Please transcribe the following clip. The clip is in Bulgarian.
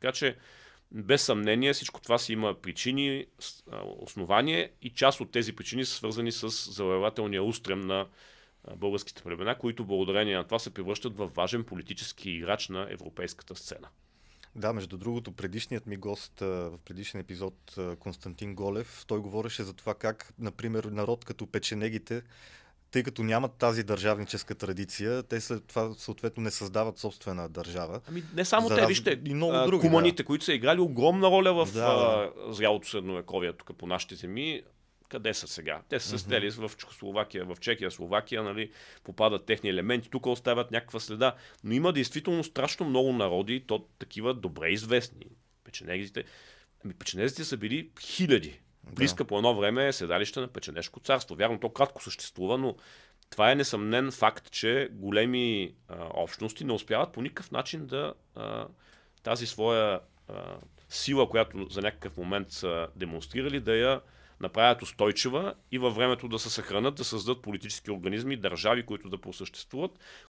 Така че, без съмнение, всичко това си има причини, основание и част от тези причини са свързани с завоевателния устрем на българските племена, които благодарение на това се превръщат в важен политически играч на европейската сцена. Да, между другото, предишният ми гост в предишен епизод, Константин Голев, той говореше за това как, например, народ като печенегите, тъй като нямат тази държавническа традиция, те това съответно не създават собствена държава. Ами не само те, вижте, и много други, куманите, които са играли огромна роля в зрялото средновековие тук по нашите земи. Къде са сега? Те са се седели в Чехословакия, в Чехия, Словакия, нали, попадат техни елементи, тук оставят някаква следа. Но има действително страшно много народи, то такива добре известни. Печенегите. Печенезите са били хиляди. Близка по едно време е седалище на Печенежко царство. Вярно, то кратко съществува, но това е несъмнен факт, че големи общности не успяват по никакъв начин да тази своя сила, която за някакъв момент са демонстрирали, да я направят устойчива и във времето да се съхранят, да създадат политически организми, държави, които да просъществуват,